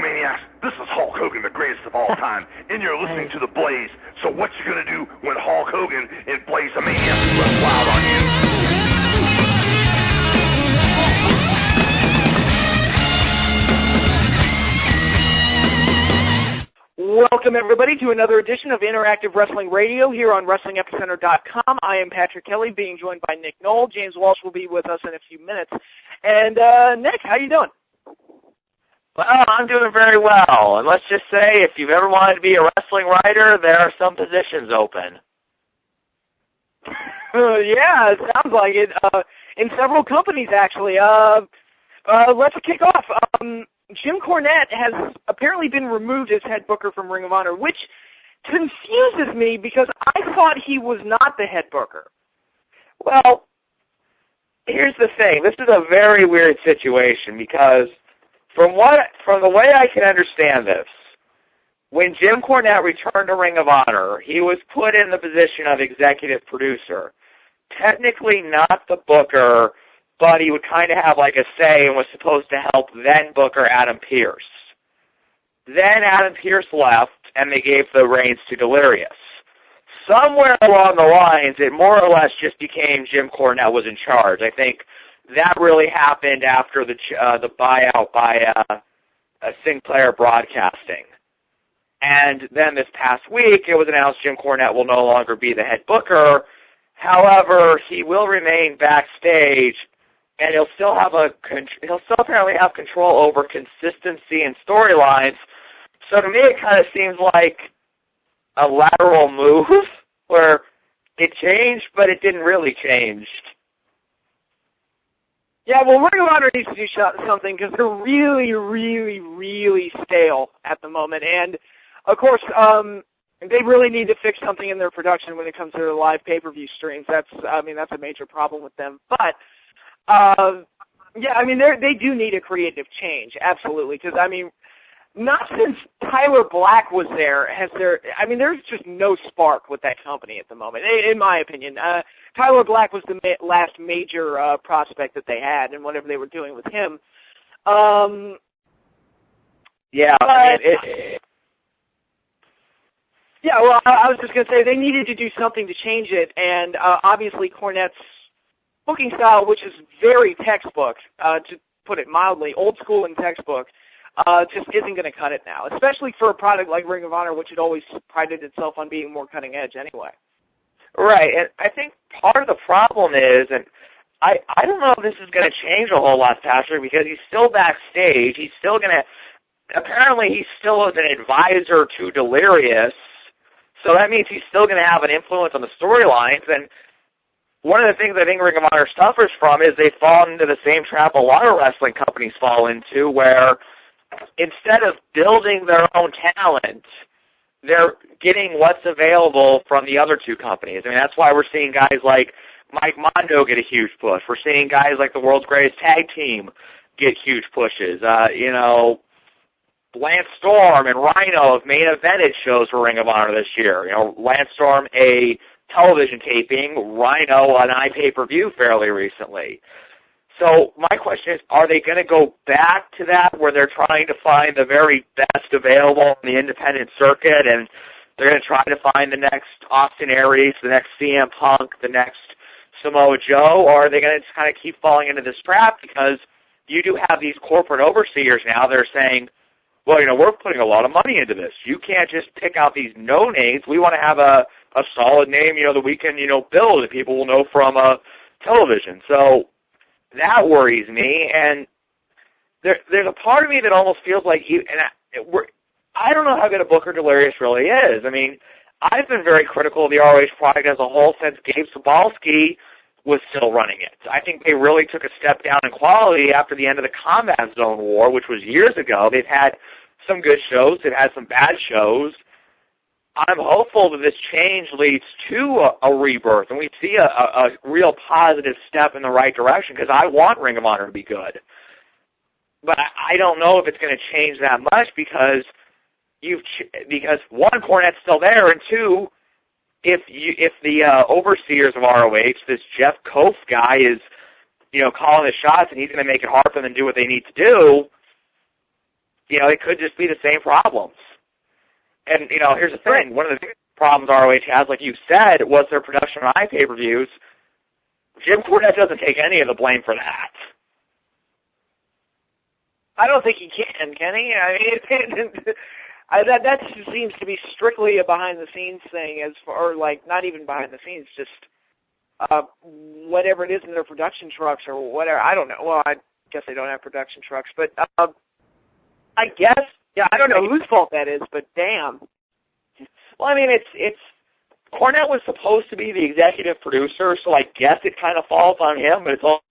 Maniacs, this is Hulk Hogan, the greatest of all time, and you're listening to The Blaze. So what you gonna do when Hulk Hogan and Blaze the Maniacs run wild on you? Welcome, everybody, to another edition of Interactive Wrestling Radio here on WrestlingEpicenter.com. I am Patrick Kelly, being joined by Nick Knoll. James Walsh will be with us in a few minutes. And, Nick, how you doing? Well, I'm doing very well, and let's just say if you've ever wanted to be a wrestling writer, there are some positions open. Yeah, it sounds like it. In several companies, actually. Let's kick off. Jim Cornette has apparently been removed as head booker from Ring of Honor, which confuses me because I thought he was not the head booker. Well, here's the thing. This is a very weird situation because from the way I can understand this, when Jim Cornette returned to Ring of Honor, he was put in the position of executive producer. Technically not the booker, but he would kind of have like a say and was supposed to help then booker Adam Pearce. Then Adam Pearce left, and they gave the reins to Delirious. Somewhere along the lines, it more or less just became Jim Cornette was in charge. I think that really happened after the buyout by Sinclair Broadcasting. And then this past week, it was announced Jim Cornette will no longer be the head booker. However, he will remain backstage, and he'll still apparently have control over consistency and storylines. So to me, it kind of seems like a lateral move where it changed, but it didn't really change. Yeah, well, Ring of Honor needs to do something because they're really, really, really stale at the moment. And, of course, they really need to fix something in their production when it comes to their live pay-per-view streams. That's a major problem with them. But, yeah, I mean, they do need a creative change, absolutely. Because, I mean, not since Tyler Black was there there's just no spark with that company at the moment, in my opinion. Tyler Black was the last major prospect that they had, and whatever they were doing with him. Yeah, yeah, well, I was just going to say they needed to do something to change it, and obviously Cornette's booking style, which is very textbook, to put it mildly, old school and textbook, just isn't going to cut it now, especially for a product like Ring of Honor, which had always prided itself on being more cutting edge anyway. Right, and I think part of the problem is, and I don't know if this is going to change a whole lot, Patrick, because he's still backstage. He's still going to, apparently he still is an advisor to Delirious, so that means he's still going to have an influence on the storylines. And one of the things I think Ring of Honor suffers from is they've fallen into the same trap a lot of wrestling companies fall into, where instead of building their own talent, they're getting what's available from the other two companies. I mean, that's why we're seeing guys like Mike Mondo get a huge push. We're seeing guys like the World's Greatest Tag Team get huge pushes. Lance Storm and Rhino have main evented shows for Ring of Honor this year. Lance Storm, a television taping, Rhino, an iPay-per-view fairly recently. So my question is, are they going to go back to that where they're trying to find the very best available in the independent circuit, and they're going to try to find the next Austin Aries, the next CM Punk, the next Samoa Joe, or are they going to just kind of keep falling into this trap because you do have these corporate overseers now that are saying, well, we're putting a lot of money into this. You can't just pick out these no-names. We want to have a solid name, that we can, build that people will know from television. So that worries me, and there's a part of me that almost feels like I don't know how good a booker Delirious really is. I mean, I've been very critical of the ROH product as a whole since Gabe Sobalski was still running it. I think they really took a step down in quality after the end of the Combat Zone War, which was years ago. They've had some good shows. They've had some bad shows. I'm hopeful that this change leads to a rebirth, and we see a real positive step in the right direction, because I want Ring of Honor to be good. But I don't know if it's going to change that much because one, Cornette's still there, and two, if the overseers of ROH, this Jeff Kof guy, is calling the shots and he's going to make it hard for them to do what they need to do, it could just be the same problems. And, here's the thing. One of the biggest problems ROH has, like you said, was their production on pay-per-views. Jim Cornette doesn't take any of the blame for that. I don't think he can he? I mean, that seems to be strictly a behind-the-scenes thing, or not even behind the scenes, just whatever it is in their production trucks or whatever. I don't know. Well, I guess they don't have production trucks, but I guess, I don't know whose fault that is, but damn. Well, I mean, it's Cornette was supposed to be the executive producer, so I guess it kind of falls on him, but it's also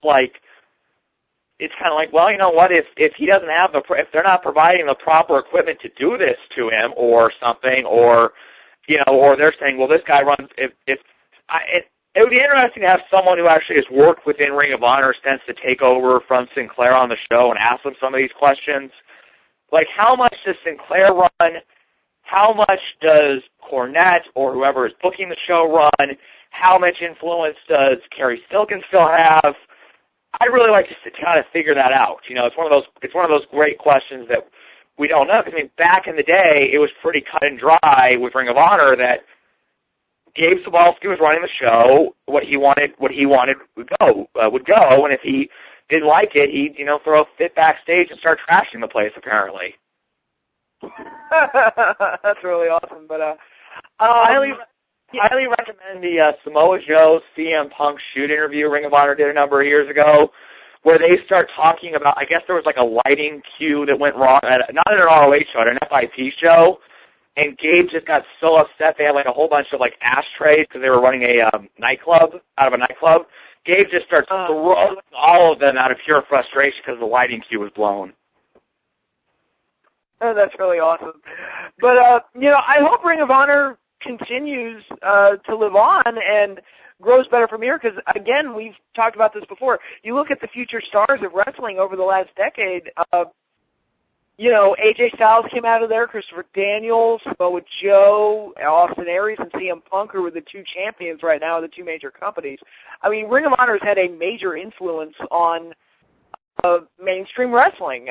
it's kind of like, well, you know what? If he doesn't have if they're not providing the proper equipment to do this to him or something, or or they're saying, well, this guy runs. It would be interesting to have someone who actually has worked within Ring of Honor since to take over from Sinclair on the show and ask them some of these questions. Like, how much does Sinclair run? How much does Cornette or whoever is booking the show run? How much influence does Kerry Silkin still have? I'd really like to kind of figure that out. It's one of those great questions that we don't know. Because, I mean, back in the day, it was pretty cut and dry with Ring of Honor that Gabe Cebulski was running the show. What he wanted would go, and if he didn't like it, he'd throw a fit backstage and start trashing the place. Apparently, that's really awesome. But highly recommend the Samoa Joe CM Punk shoot interview Ring of Honor did a number of years ago, where they start talking about, I guess there was like a lighting cue that went wrong, not at an ROH show, at an FIP show, and Gabe just got so upset they had like a whole bunch of like ashtrays because they were running a nightclub, out of a nightclub. Gabe just starts throwing all of them out of pure frustration because the lighting cue was blown. Oh, that's really awesome. But, I hope Ring of Honor continues to live on and grows better from here because, again, we've talked about this before. You look at the future stars of wrestling over the last decade, AJ Styles came out of there, Christopher Daniels, Samoa Joe, Austin Aries, and CM Punk, who are the two champions right now of the two major companies. I mean, Ring of Honor has had a major influence on mainstream wrestling.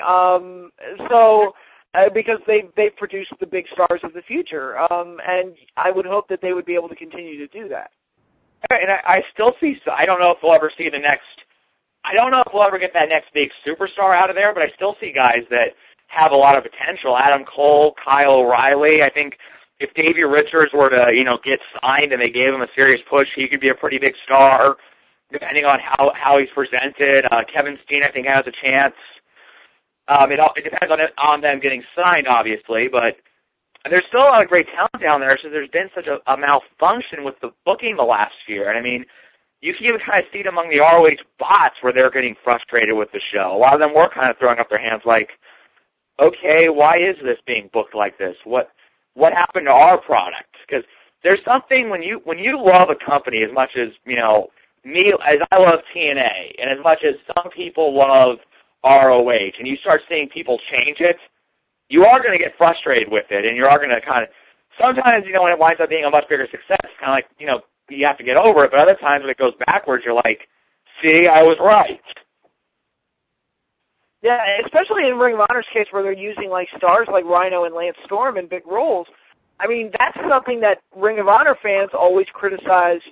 Because they've produced the big stars of the future, and I would hope that they would be able to continue to do that. And I still see. I don't know if we'll ever see the next. I don't know if we'll ever get that next big superstar out of there, but I still see guys that have a lot of potential. Adam Cole, Kyle O'Reilly. I think if Davey Richards were to get signed and they gave him a serious push, he could be a pretty big star, depending on how he's presented. Kevin Steen, I think, has a chance. It depends on them getting signed, obviously, but there's still a lot of great talent down there, so there's been such a malfunction with the booking the last year. And, I mean, you can even kind of see it among the ROH bots where they're getting frustrated with the show. A lot of them were kind of throwing up their hands like, okay, why is this being booked like this? What happened to our product? Because there's something when you love a company as much as, me, as I love TNA, and as much as some people love ROH, and you start seeing people change it, you are going to get frustrated with it, and you are going to kind of, sometimes, when it winds up being a much bigger success, kind of like, you have to get over it, but other times when it goes backwards, you're like, see, I was right. Yeah, especially in Ring of Honor's case where they're using like stars like Rhino and Lance Storm in big roles. I mean, that's something that Ring of Honor fans always criticized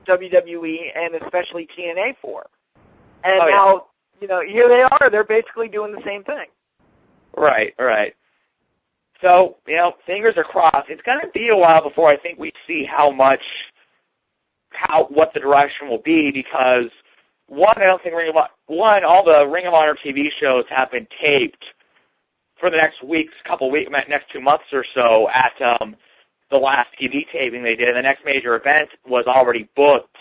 WWE and especially TNA for. And now, here they are. They're basically doing the same thing. Right. So, fingers are crossed. It's going to be a while before I think we see what the direction will be because, one, I don't think all the Ring of Honor TV shows have been taped for the next next 2 months or so at the last TV taping they did. And the next major event was already booked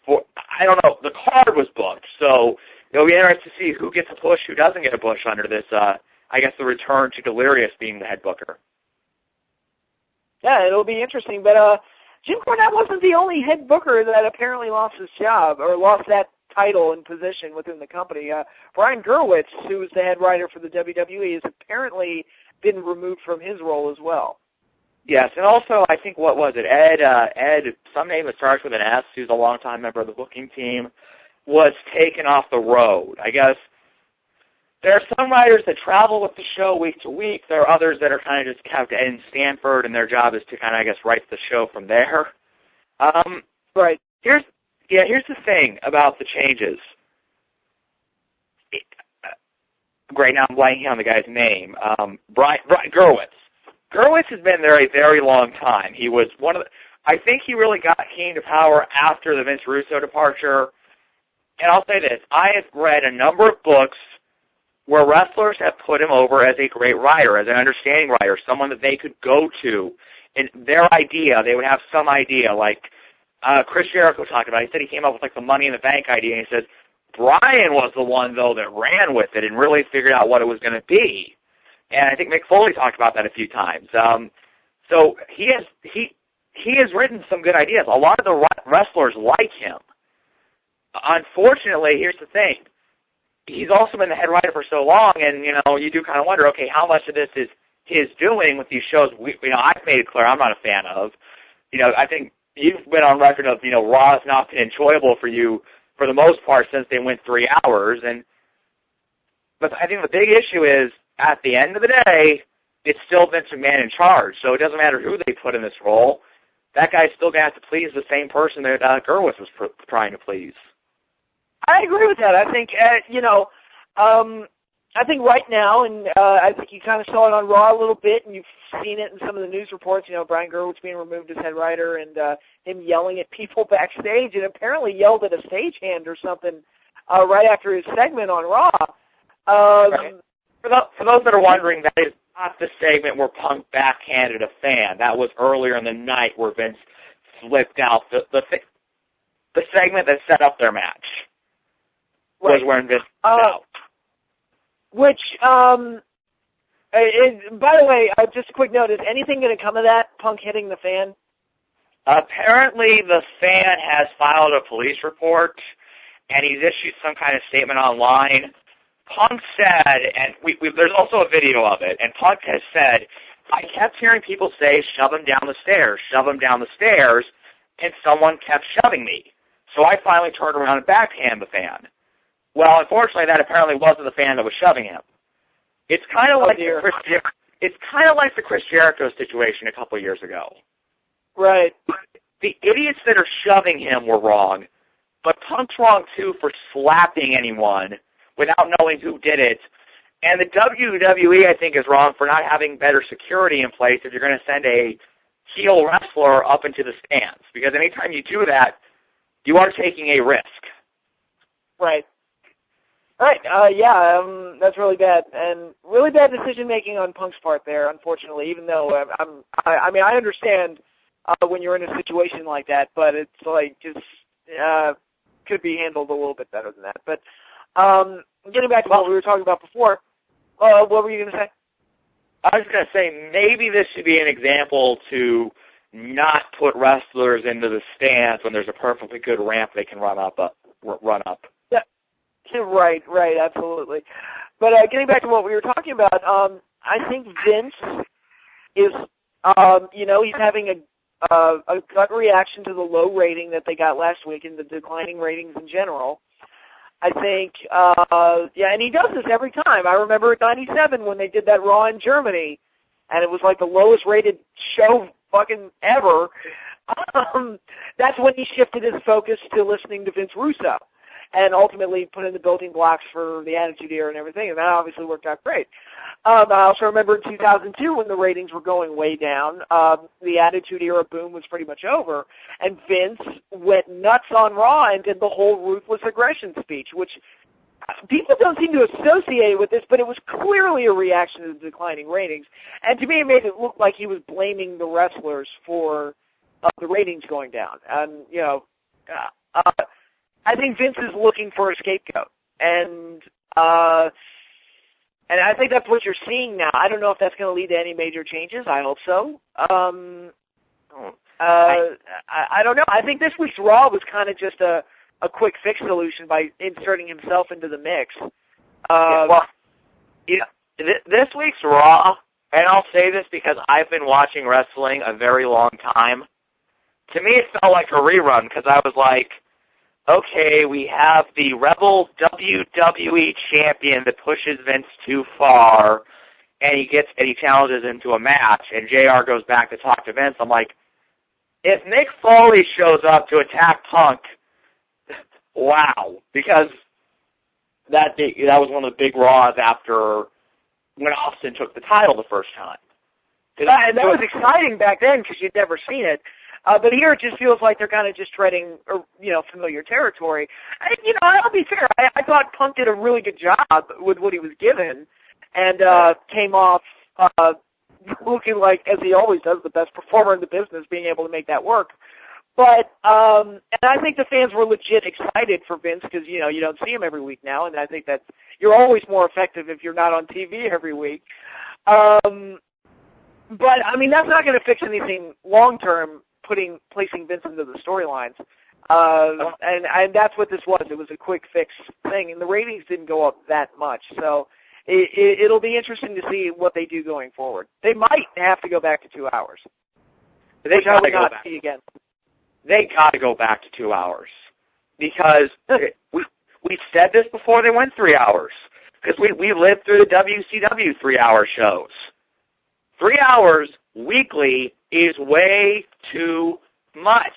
I don't know, the card was booked. So it'll be interesting to see who gets a push, who doesn't get a push under this, I guess, the return to Delirious being the head booker. Yeah, it'll be interesting. But Jim Cornette wasn't the only head booker that apparently lost his job or lost that title and position within the company. Brian Gerwitz, who was the head writer for the WWE, has apparently been removed from his role as well. Yes, and also I think, what was it, Ed, some name that starts with an S, who's a longtime member of the booking team, was taken off the road. I guess there are some writers that travel with the show week to week. There are others that are kind of just kept in Stanford, and their job is to kind of, I guess, write the show from there. Right. Here's the thing about the changes. Great, now I'm blanking on the guy's name. Brian Gerwitz. Gerwitz has been there a very long time. He was one of the, I think he really came to power after the Vince Russo departure. And I'll say this, I have read a number of books where wrestlers have put him over as a great writer, as an understanding writer, someone that they could go to. And their idea, they would have some idea, like Chris Jericho talked about. He said he came up with like the Money in the Bank idea, and he says, Brian was the one, though, that ran with it and really figured out what it was going to be. And I think Mick Foley talked about that a few times. So he has written some good ideas. A lot of the wrestlers like him. Unfortunately, here's the thing. He's also been the head writer for so long, and, you do kind of wonder, okay, how much of this is his doing with these shows I've made it clear I'm not a fan of. I think you've been on record of, Raw has not been enjoyable for you for the most part since they went 3 hours. But I think the big issue is, at the end of the day, it's still Vince McMahon in charge. So it doesn't matter who they put in this role. That guy's still going to have to please the same person that Gerwitz was trying to please. I agree with that. I think, I think right now, and I think you kind of saw it on Raw a little bit, and you've seen it in some of the news reports, Brian Gerwitz being removed as head writer and him yelling at people backstage, and apparently yelled at a stagehand or something right after his segment on Raw. Right. For those that are wondering, that is not the segment where Punk backhanded a fan. That was earlier in the night where Vince flipped out. The segment that set up their match was when Vince flipped out. Which, by the way, just a quick note, is anything going to come of that, Punk hitting the fan? Apparently the fan has filed a police report, and he's issued some kind of statement online. Punk said, and there's also a video of it, and Punk has said, I kept hearing people say, shove him down the stairs, and someone kept shoving me. So I finally turned around and backhanded the fan. Well, unfortunately, that apparently wasn't the fan that was shoving him. It's kind of like the Chris Jericho situation a couple of years ago. Right. The idiots that are shoving him were wrong, but Punk's wrong too for slapping anyone without knowing who did it. And the WWE, I think, is wrong for not having better security in place if you're going to send a heel wrestler up into the stands. Because anytime you do that, you are taking a risk. Right. Right. That's really bad, and really bad decision-making on Punk's part there, unfortunately, even though I understand when you're in a situation like that, but it's like just could be handled a little bit better than that. But getting back to what we were talking about before, what were you going to say? I was going to say maybe this should be an example to not put wrestlers into the stands when there's a perfectly good ramp they can run up. Yeah, right, absolutely. But getting back to what we were talking about, I think Vince is, he's having a gut reaction to the low rating that they got last week and the declining ratings in general. I think, and he does this every time. I remember in '97 when they did that Raw in Germany, and it was like the lowest rated show fucking ever. That's when he shifted his focus to listening to Vince Russo and ultimately put in the building blocks for the Attitude Era and everything, and that obviously worked out great. I also remember in 2002 when the ratings were going way down, the Attitude Era boom was pretty much over, and Vince went nuts on Raw and did the whole ruthless aggression speech, which people don't seem to associate with this, but it was clearly a reaction to the declining ratings. And to me, it made it look like he was blaming the wrestlers for the ratings going down. And, I think Vince is looking for a scapegoat, and I think that's what you're seeing now. I don't know if that's going to lead to any major changes. I hope so. I don't know. I think this week's Raw was kind of just a quick fix solution by inserting himself into the mix. This week's Raw, and I'll say this because I've been watching wrestling a very long time, to me it felt like a rerun because I was like, okay, we have the Rebel WWE champion that pushes Vince too far, and he challenges him to a match, and JR goes back to talk to Vince. I'm like, if Mick Foley shows up to attack Punk, wow, because that was one of the big Raws after when Austin took the title the first time. That was exciting back then because you'd never seen it. But here it just feels like they're kind of just treading, familiar territory. I'll be fair. I thought Punk did a really good job with what he was given, and came off looking like, as he always does, the best performer in the business, being able to make that work. But and I think the fans were legit excited for Vince because you don't see him every week now, and I think that you're always more effective if you're not on TV every week. But I mean, that's not going to fix anything long term. Placing Vince into the storylines, and that's what this was. It was a quick fix thing, and the ratings didn't go up that much. So it'll be interesting to see what they do going forward. They might have to go back to 2 hours. They got to go back. Again. They got to go back to 2 hours because we said this before they went 3 hours because we lived through the WCW 3-hour shows. 3 hours weekly is way too much.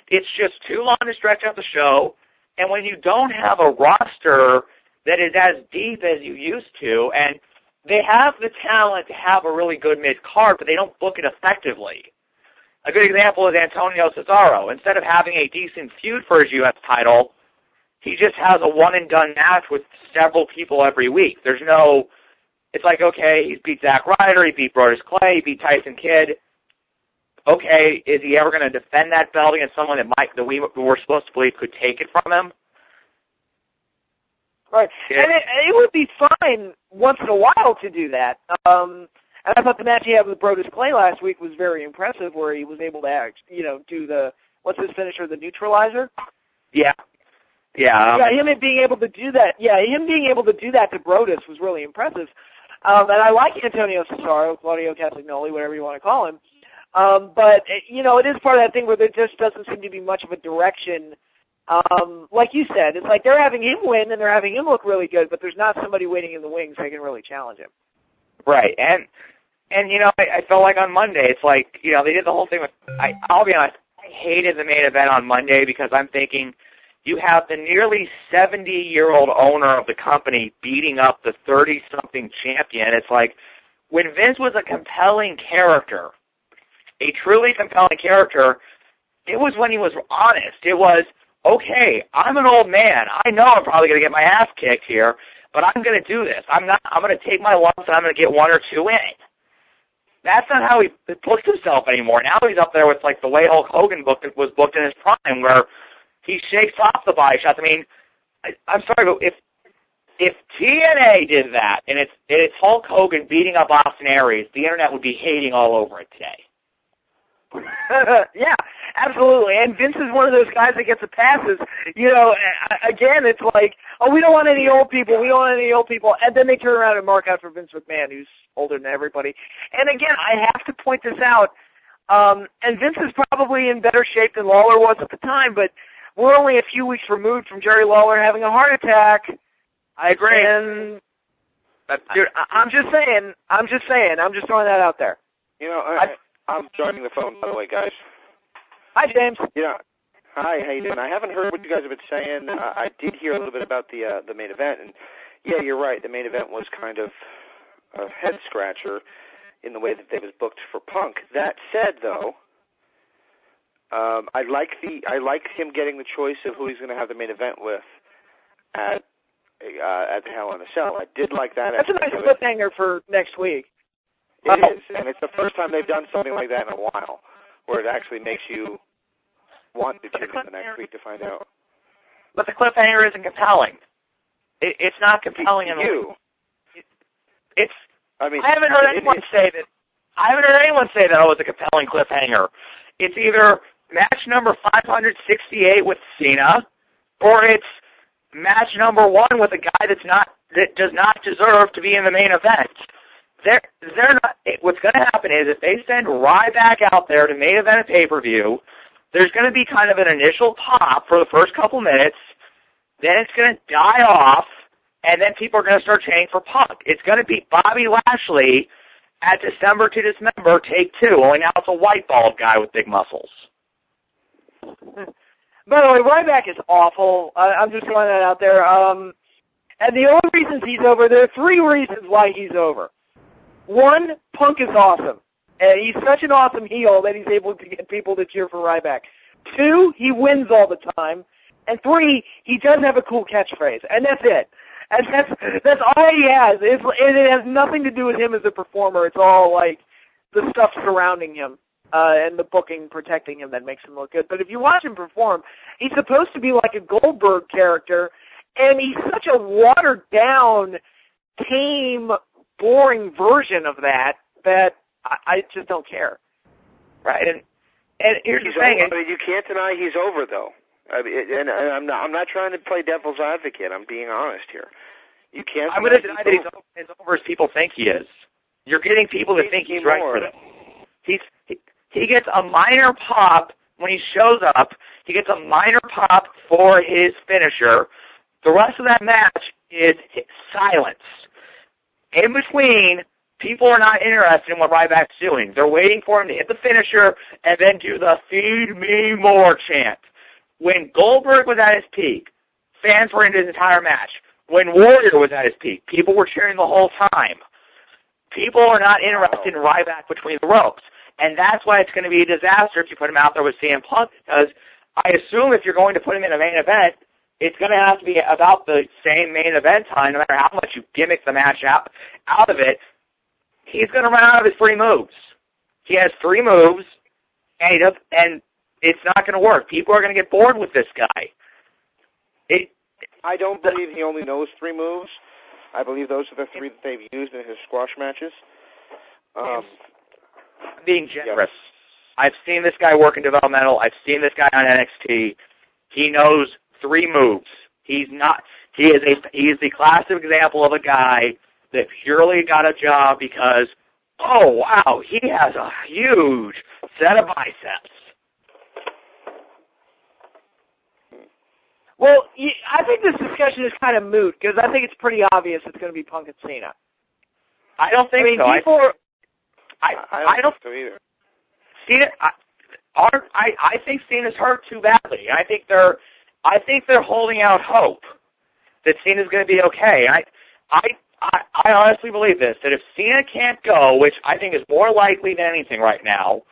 It's just too long to stretch out the show, and when you don't have a roster that is as deep as you used to, and they have the talent to have a really good mid-card, but they don't book it effectively. A good example is Antonio Cesaro. Instead of having a decent feud for his U.S. title, he just has a one-and-done match with several people every week. There's no... It's like, okay, he beat Zack Ryder, he beat Brodus Clay, he beat Tyson Kidd. Okay, is he ever going to defend that belt against someone that we were supposed to believe could take it from him? Right, yeah. And it would be fine once in a while to do that. And I thought the match he had with Brodus Clay last week was very impressive, where he was able to, do the, what's his finisher, the neutralizer? Yeah. Him being able to do that. Yeah, him being able to do that to Brodus was really impressive. And I like Antonio Cesaro, Claudio Castagnoli, whatever you want to call him. But, it is part of that thing where there just doesn't seem to be much of a direction. Like you said, it's like they're having him win and they're having him look really good, but there's not somebody waiting in the wings that can really challenge him. Right. And I felt like on Monday, it's like, they did the whole thing with, I'll be honest, I hated the main event on Monday because I'm thinking, you have the nearly 70-year-old owner of the company beating up the 30-something champion. It's like, when Vince was a compelling character, a truly compelling character, it was when he was honest. It was, okay, I'm an old man. I know I'm probably going to get my ass kicked here, but I'm going to do this. I'm going to take my lumps and I'm going to get 1 or 2 in. That's not how he booked himself anymore. Now he's up there with like the way Hulk Hogan was booked in his prime, where he shakes off the body shots. I mean, I'm sorry, but if TNA did that, and it's Hulk Hogan beating up Austin Aries, the internet would be hating all over it today. Yeah, absolutely. And Vince is one of those guys that gets the passes. Again, it's like, oh, we don't want any old people. We don't want any old people. And then they turn around and mark out for Vince McMahon, who's older than everybody. And again, I have to point this out. And Vince is probably in better shape than Lawler was at the time, but we're only a few weeks removed from Jerry Lawler having a heart attack. I agree. And, dude, I'm just saying. I'm just throwing that out there. I'm joining the phone, by the way, guys. Hi, James. Yeah. Hi, how you doing? I haven't heard what you guys have been saying. I did hear a little bit about the main event, and yeah, you're right. The main event was kind of a head scratcher in the way that it was booked for Punk. That said, though, I like him getting the choice of who he's going to have the main event with at the Hell in a Cell. I did like that. That's a nice cliffhanger for next week. It is, and it's the first time they've done something like that in a while, where it actually makes you want to tune in the next week to find out. But the cliffhanger isn't compelling. It's not compelling in you. I haven't heard anyone say that. I haven't heard anyone say that. Oh, it's a compelling cliffhanger. It's either match number 568 with Cena, or it's match number 1 with a guy that does not deserve to be in the main event. They're not. What's going to happen is if they send Ryback out there to main event a pay-per-view, there's going to be kind of an initial pop for the first couple minutes, then it's going to die off, and then people are going to start chanting for Punk. It's going to be Bobby Lashley at December to Dismember, take 2, only now it's a white bald guy with big muscles. By the way, Ryback is awful. I'm just throwing that out there. And the only reasons he's over, there are 3 reasons why he's over. 1, Punk is awesome. And he's such an awesome heel that he's able to get people to cheer for Ryback. 2, he wins all the time. And 3, he does have a cool catchphrase. And that's it. And that's all he has. It has nothing to do with him as a performer. It's all like the stuff surrounding him and the booking protecting him that makes him look good. But if you watch him perform, he's supposed to be like a Goldberg character, and he's such a watered-down, tame, boring version of that I just don't care. Right? And here's the thing. I mean, you can't deny he's over, though. I mean, and I'm not trying to play devil's advocate. I'm being honest here. You can't. I'm going to deny that he's as over as people think he is. You're getting people to think he's right for them. He gets a minor pop when he shows up. He gets a minor pop for his finisher. The rest of that match is silence. In between, people are not interested in what Ryback's doing. They're waiting for him to hit the finisher and then do the "Feed Me More" chant. When Goldberg was at his peak, fans were into his entire match. When Warrior was at his peak, people were cheering the whole time. People are not interested in Ryback between the ropes. And that's why it's going to be a disaster if you put him out there with CM Punk, because I assume if you're going to put him in a main event, it's going to have to be about the same main event time, no matter how much you gimmick the match out of it. He's going to run out of his 3 moves. He has 3 moves, and it's not going to work. People are going to get bored with this guy. I don't believe he only knows 3 moves. I believe those are the 3 that they've used in his squash matches. Being generous. Yep. I've seen this guy work in developmental. I've seen this guy on NXT. He knows 3 moves. He is the classic example of a guy that purely got a job because, oh, wow, he has a huge set of biceps. Well, I think this discussion is kind of moot because I think it's pretty obvious it's going to be Punk and Cena. I don't think so. I don't think so either. Cena, I think Cena's hurt too badly. I think they're holding out hope that Cena's going to be okay. I honestly believe this, that if Cena can't go, which I think is more likely than anything right now,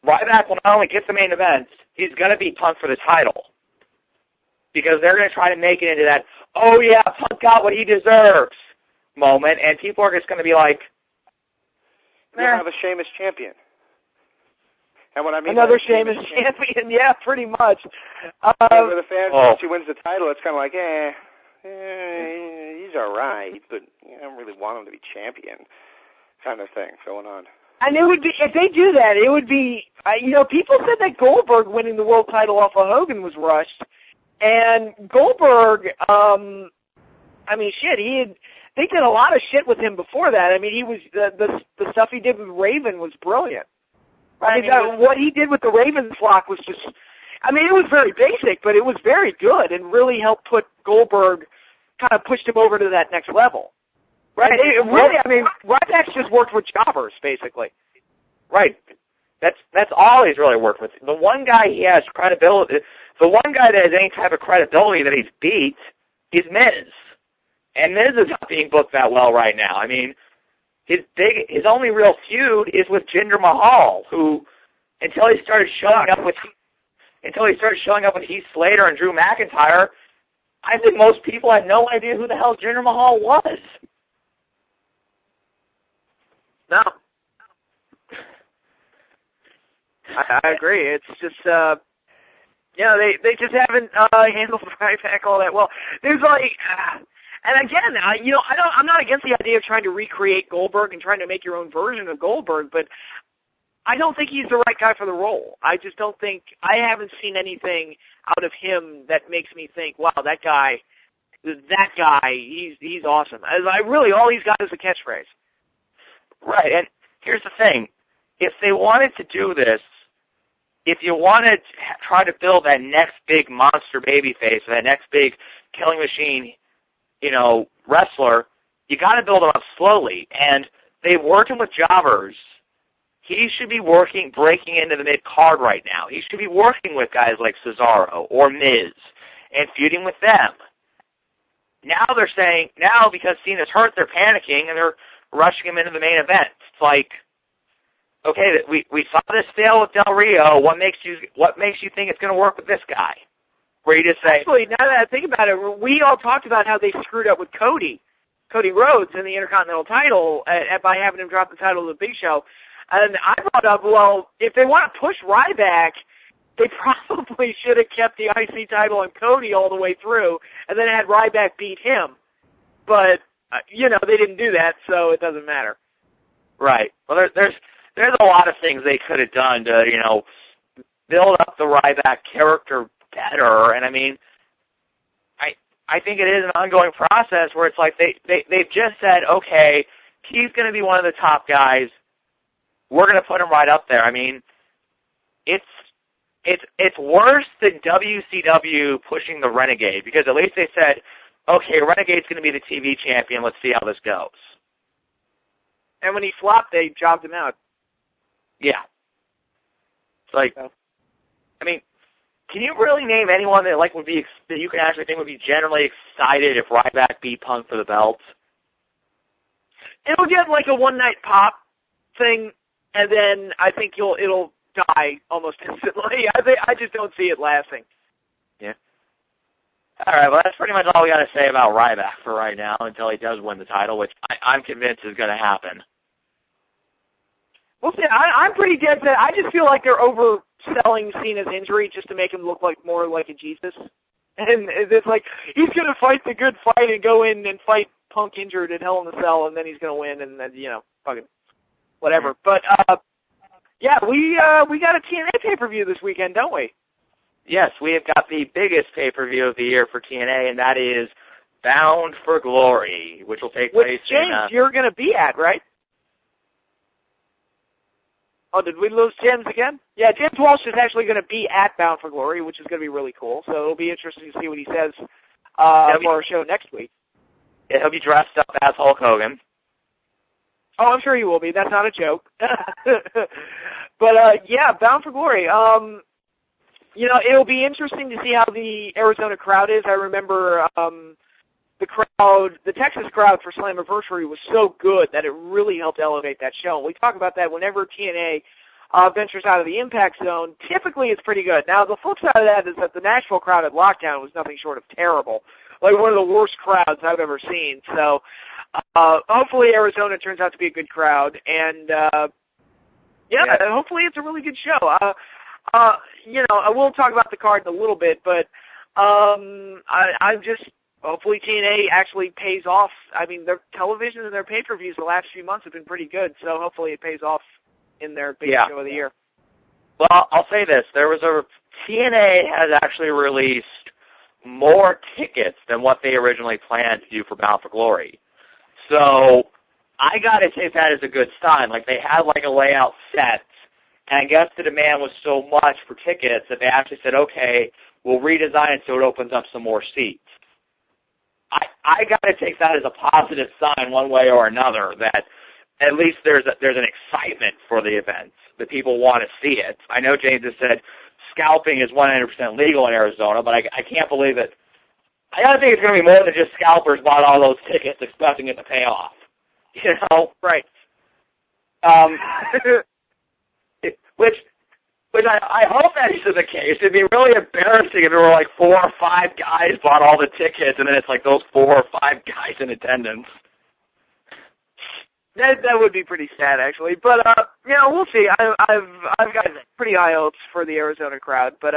Ryback will not only get the main event, he's going to beat Punk for the title. Because they're going to try to make it into that, oh yeah, Punk got what he deserves moment, and people are just going to be like, You'll have a Sheamus champion. And what I mean another Sheamus champion, yeah, pretty much. For the fans, once he wins the title, it's kind of like, he's all right, but I don't really want him to be champion, kind of thing going on. And it would be, if they do that, it would be, people said that Goldberg winning the world title off of Hogan was rushed. And Goldberg, they did a lot of shit with him before that. I mean, he was the stuff he did with Raven was brilliant. What he did with the Raven flock was just, it was very basic, but it was very good and really helped put Goldberg, kind of pushed him over to that next level. Right? Ryback's just worked with jobbers, basically. Right. That's all he's really worked with. The one guy he has credibility, the one guy that has any type of credibility that he's beat is Miz. And Miz is not being booked that well right now. I mean, his only real feud is with Jinder Mahal, who until he started showing up with Heath Slater and Drew McIntyre, I think most people had no idea who the hell Jinder Mahal was. No. I agree. It's just, they just haven't handled Ryback all that well. There's and again, I'm not against the idea of trying to recreate Goldberg and trying to make your own version of Goldberg, but I don't think he's the right guy for the role. I just don't think, I haven't seen anything out of him that makes me think, wow, that guy, he's awesome. All he's got is a catchphrase. Right, and here's the thing. If they wanted to do this, if you want to try to build that next big monster babyface, that next big killing machine, wrestler, you got to build him up slowly. And they worked him with jobbers. He should be breaking into the mid-card right now. He should be working with guys like Cesaro or Miz and feuding with them. Now they're saying, because Cena's hurt, they're panicking and they're rushing him into the main event. It's like, okay, we saw this fail with Del Rio. What makes you think it's going to work with this guy? Where you just say, actually, now that I think about it, we all talked about how they screwed up with Cody Rhodes in the Intercontinental title by having him drop the title to the Big Show. And I brought up, well, if they want to push Ryback, they probably should have kept the IC title on Cody all the way through, and then had Ryback beat him. But they didn't do that, so it doesn't matter. Right. Well, there's a lot of things they could have done to build up the Ryback character better. And I mean, I think it is an ongoing process where it's like they've just said, okay, he's going to be one of the top guys. We're going to put him right up there. I mean, it's worse than WCW pushing the Renegade, because at least they said, okay, Renegade's going to be the TV champion. Let's see how this goes. And when he flopped, they jobbed him out. Yeah. It's like, I mean, can you really name anyone that that you can actually think would be generally excited if Ryback beat Punk for the belt? It'll get like a one-night pop thing, and then I think it'll die almost instantly. I just don't see it lasting. Yeah. All right, well, that's pretty much all we got to say about Ryback for right now until he does win the title, which I'm convinced is going to happen. Well, see, I'm pretty dead set. I just feel like they're overselling Cena's injury just to make him look more like a Jesus. And it's like, he's going to fight the good fight and go in and fight Punk injured at Hell in a Cell, and then he's going to win, and then, fucking whatever. But, yeah, we got a TNA pay-per-view this weekend, don't we? Yes, we have got the biggest pay-per-view of the year for TNA, and that is Bound for Glory, which will take place James, you're going to be at, right? Oh, did we lose James again? Yeah, James Walsh is actually going to be at Bound for Glory, which is going to be really cool. So it'll be interesting to see what he says for our show next week. Yeah, he'll be dressed up as Hulk Hogan. Oh, I'm sure he will be. That's not a joke. But, yeah, Bound for Glory. It'll be interesting to see how the Arizona crowd is. I remember the Texas crowd for Slammiversary was so good that it really helped elevate that show. And we talk about that whenever TNA ventures out of the Impact Zone. Typically, it's pretty good. Now, the flip side of that is that the Nashville crowd at Lockdown was nothing short of terrible. Like one of the worst crowds I've ever seen. So, hopefully Arizona turns out to be a good crowd. And, hopefully it's a really good show. I will talk about the card in a little bit, but I'm just hopefully TNA actually pays off. I mean, their television and their pay-per-views the last few months have been pretty good, so hopefully it pays off in their big show of the year. Well, I'll say this. TNA has actually released more tickets than what they originally planned to do for Bound for Glory. So I got to take that as a good sign. Like, they had a layout set, and I guess the demand was so much for tickets that they actually said, okay, we'll redesign it so it opens up some more seats. I got to take that as a positive sign one way or another, that at least there's an excitement for the event, that people want to see it. I know James has said scalping is 100% legal in Arizona, but I can't believe it. I got to think it's going to be more than just scalpers bought all those tickets expecting it to pay off. Right. Which I hope that is the case. It'd be really embarrassing if there were 4 or 5 guys bought all the tickets, and then it's those 4 or 5 guys in attendance. That would be pretty sad, actually. But we'll see. I've got pretty high hopes for the Arizona crowd. But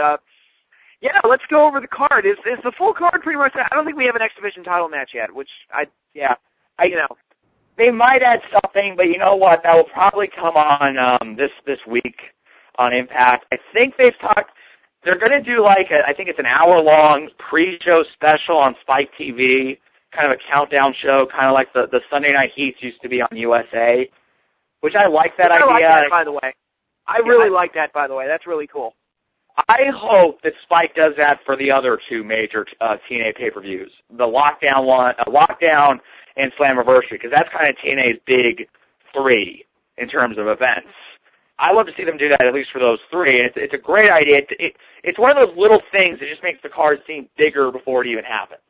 let's go over the card. Is the full card pretty much? I don't think we have an X Division title match yet. Which they might add something, but you know what? That will probably come on this week on Impact. I think they've talked. They're going to do I think it's an hour-long pre-show special on Spike TV, kind of a countdown show, kind of like the Sunday Night Heats used to be on USA, which I like that idea. I like that, by the way. I really like that, by the way. That's really cool. I hope that Spike does that for the other two major TNA pay-per-views, the Lockdown and Slammiversary, because that's kind of TNA's big three in terms of events. I love to see them do that at least for those three. And it's a great idea. It's one of those little things that just makes the card seem bigger before it even happens.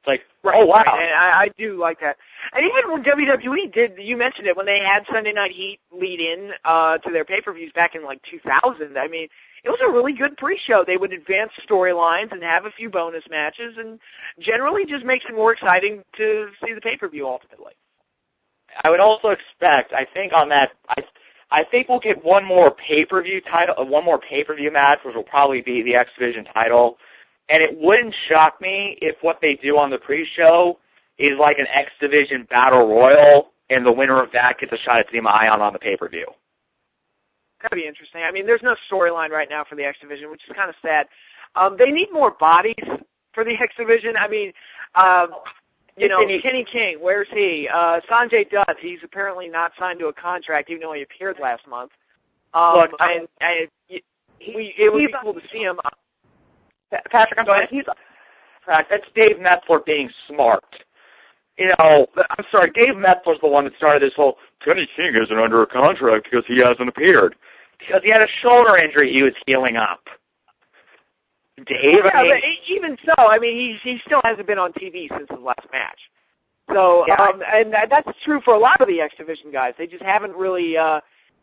It's like, right, oh, wow. Right. And I do like that. And even when WWE did, you mentioned it, when they had Sunday Night Heat lead in to their pay-per-views back in like 2000, I mean, it was a really good pre-show. They would advance storylines and have a few bonus matches, and generally just makes it more exciting to see the pay-per-view ultimately. I would also expect, I think on that, I think we'll get one more pay-per-view match, which will probably be the X Division title. And it wouldn't shock me if what they do on the pre-show is like an X Division Battle Royal, and the winner of that gets a shot at Team Ion on the pay-per-view. That'd be interesting. I mean, there's no storyline right now for the X Division, which is kind of sad. They need more bodies for the X Division. I mean, Kenny King, where's he? Sanjay Dutt, he's apparently not signed to a contract, even though he appeared last month. Look, it would be cool to see him. Patrick, I'm sorry. That's Dave Metzler being smart. I'm sorry, Dave Metzler's the one that started this whole Kenny King isn't under a contract because he hasn't appeared. Because he had a shoulder injury he was healing up. Dave, yeah, but even so, I mean, he still hasn't been on TV since his last match. So, yeah, and that's true for a lot of the X Division guys. They just haven't really